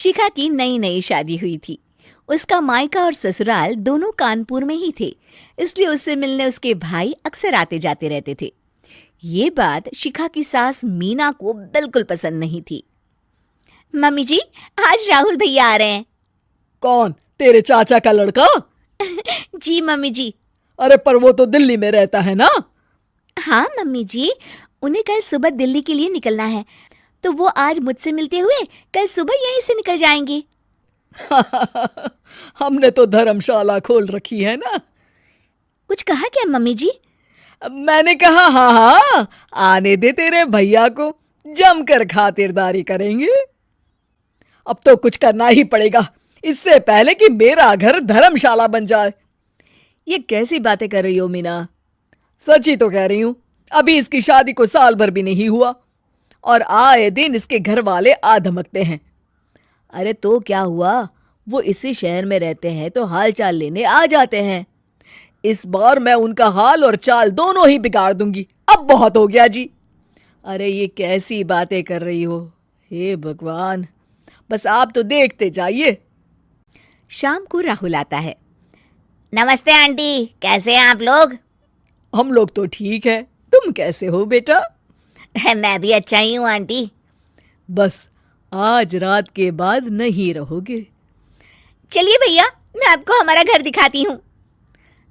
शिखा की नई नई शादी हुई थी। उसका मायका और ससुराल दोनों कानपुर में ही थे, इसलिए उससे मिलने उसके भाई अक्सर आते जाते रहते थे। ये बात शिखा की सास मीना को बिल्कुल पसंद नहीं थी। मम्मी जी, आज राहुल भैया आ रहे हैं। कौन, तेरे चाचा का लड़का? जी मम्मी जी। अरे पर वो तो दिल्ली में रहता है ना। हाँ मम्मी जी, उन्हें कल सुबह दिल्ली के लिए निकलना है, तो वो आज मुझसे मिलते हुए कल सुबह यहीं से निकल जाएंगे। हमने तो धर्मशाला खोल रखी है ना। कुछ कहा क्या मम्मी जी? मैंने कहा हाँ हाँ, आने दे तेरे भैया को, जमकर खातिरदारी करेंगे। अब तो कुछ करना ही पड़ेगा, इससे पहले कि मेरा घर धर्मशाला बन जाए। ये कैसी बातें कर रही हो मीना? सच ही तो कह रही हूं। अभी इसकी शादी को साल भर भी नहीं हुआ और आए दिन इसके घर वाले आ धमकते हैं। अरे तो क्या हुआ, वो इसी शहर में रहते हैं तो हाल चाल लेने आ जाते हैं। इस बार मैं उनका हाल और चाल दोनों ही बिगाड़ दूंगी। अब बहुत हो गया जी। अरे ये कैसी बातें कर रही हो, हे भगवान, बस आप तो देखते जाइए। शाम को राहुल आता है। नमस्ते आंटी, कैसे हैं आप लोग? हम लोग तो ठीक है, तुम कैसे हो बेटा? मैं भी अच्छा ही हूँ आंटी। बस आज रात के बाद नहीं रहोगे। चलिए भैया, मैं आपको हमारा घर दिखाती हूँ।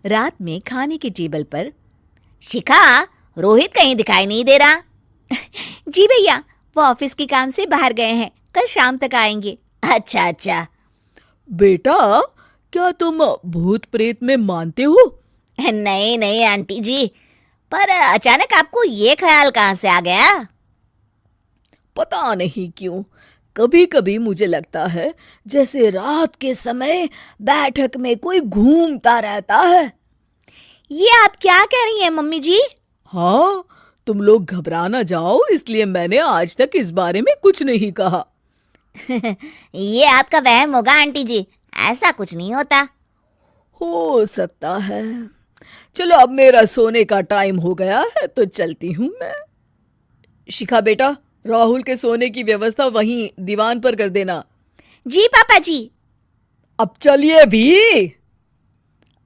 रात में खाने के टेबल पर शिखा, रोहित कहीं दिखाई नहीं दे रहा। जी भैया, वो ऑफिस के काम से बाहर गए हैं, कल शाम तक आएंगे। अच्छा अच्छा। बेटा, क्या तुम भूत प्रेत में मानते हो? नहीं नहीं आंटी जी, पर अचानक आपको ये ख्याल कहाँ से आ गया? पता नहीं क्यों, कभी कभी मुझे लगता है जैसे रात के समय बैठक में कोई घूमता रहता है। ये आप क्या कह रही हैं मम्मी जी? हाँ, तुम लोग घबरा ना जाओ, इसलिए मैंने आज तक इस बारे में कुछ नहीं कहा। ये आपका वहम होगा आंटी जी, ऐसा कुछ नहीं होता। हो सकता है। चलो अब मेरा सोने का टाइम हो गया है तो चलती हूँ मैं। शिखा बेटा, राहुल के सोने की व्यवस्था वहीं दीवान पर कर देना। जी पापा जी। अब चलिए भी।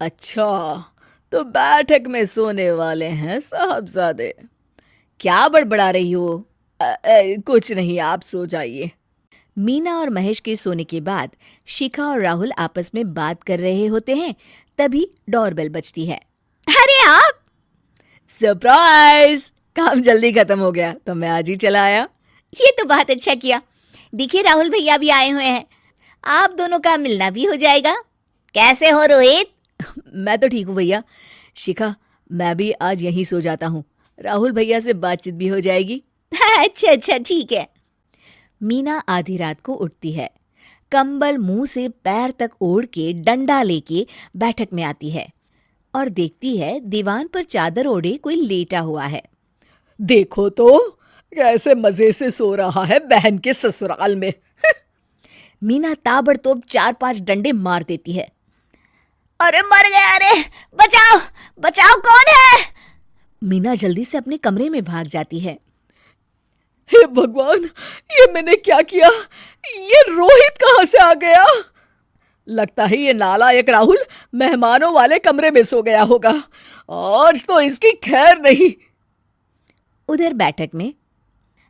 अच्छा, तो बैठक में सोने वाले हैं साहबजादे। क्या बड़बड़ा रही हो? कुछ नहीं, आप सो जाइए। मीना और महेश के सोने के बाद शिखा और राहुल आपस में बात कर रहे होते हैं, तभी डोरबेल बजती है। अरे आप! सरप्राइज! काम जल्दी खत्म हो गया तो मैं आज ही चला आया। ये तो बहुत अच्छा किया। देखिए राहुल भैया भी आए हुए हैं, आप दोनों का मिलना भी हो जाएगा। कैसे हो रोहित? मैं तो ठीक हूँ भैया। शिखा, मैं भी आज यहीं सो जाता हूँ, राहुल भैया से बातचीत भी हो जाएगी। अच्छा अच्छा, ठीक है। मीना आधी रात को उठती है, कंबल मुंह से पैर तक ओढ़ के डंडा लेके बैठक में आती है और देखती है दीवान पर चादर ओढ़े कोई लेटा हुआ है। देखो तो कैसे मजे से सो रहा है बहन के ससुराल में। मीना ताबड़तोड़ 4-5 डंडे मार देती है। अरे मर गया, अरे बचाओ बचाओ, कौन है? मीना जल्दी से अपने कमरे में भाग जाती है। हे भगवान, ये मैंने क्या किया? ये रोहित कहाँ से आ गया? लगता है ये नालायक राहुल मेहमानों वाले कमरे में सो गया होगा। आज तो इसकी खैर नहीं। उधर बैठक में,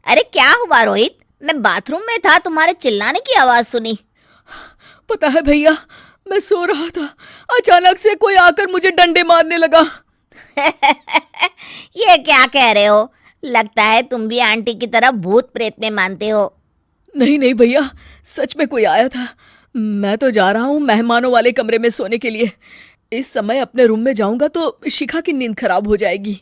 अरे क्या हुआ रोहित? मैं बाथरूम में था, तुम्हारे चिल्लाने की आवाज सुनी। पता है भैया, मैं सो रहा था, अचानक से कोई आकर मुझे डंडे मारने लगा। ये क्या कह रहे हो? लगता है तुम भी आंटी की तरह भूत प्रेत में मानते हो। नहीं नहीं भैया, सच में कोई आया था। मैं तो जा रहा हूँ मेहमानों वाले कमरे में सोने के लिए। इस समय अपने रूम में जाऊंगा तो शिखा की नींद खराब हो जाएगी।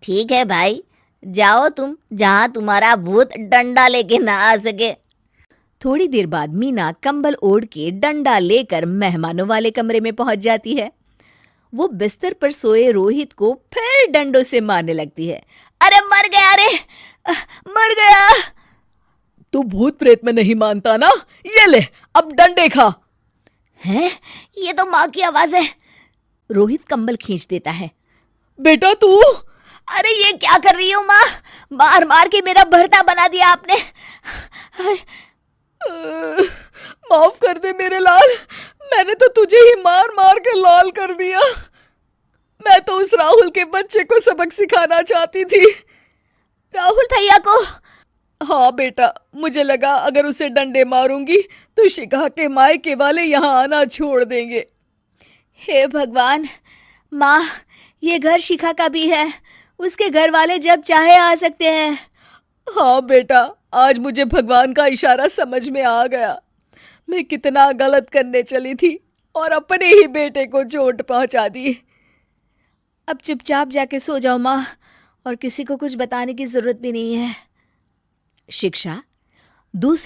ठीक है भाई, जाओ तुम, जहां तुम्हारा भूत डंडा लेके ना आ सके। थोड़ी देर बाद मीना कंबल ओढ़ के डंडा लेकर मेहमानों वाले कमरे में पहुंच जाती है। वो बिस्तर पर सोए रोहित को फिर डंडों से मारने लगती है। अरे मर गया, अरे मर गया। तू भूत प्रेत में नहीं मानता ना? ये ले, अब डंडे खा। हैं? ये तो माँ की आवाज है। रोहित कंबल खींच देता है। बेटा तू! अरे ये क्या कर रही हो माँ? मार मार के मेरा भरता बना दिया आपने। दे मेरे लाल, मैंने तो तुझे ही मार मार कर लाल कर दिया। मैं तो उस राहुल के बच्चे को सबक सिखाना चाहती थी। राहुल भैया को? हाँ बेटा, मुझे लगा अगर उसे डंडे मारूंगी तो शिखा के मायके वाले यहाँ आना छोड़ देंगे। हे भगवान, माँ, ये घर शिखा का भी है, उसके घर वाले जब चाहे आ सकते हैं। हाँ बेटा, आज मुझे भगवान का इशारा समझ में आ गया। मैं कितना गलत करने चली थी और अपने ही बेटे को चोट पहुंचा दी। अब चुपचाप जाके सो जाओ माँ, और किसी को कुछ बताने की जरूरत भी नहीं है। शिक्षा दूसरी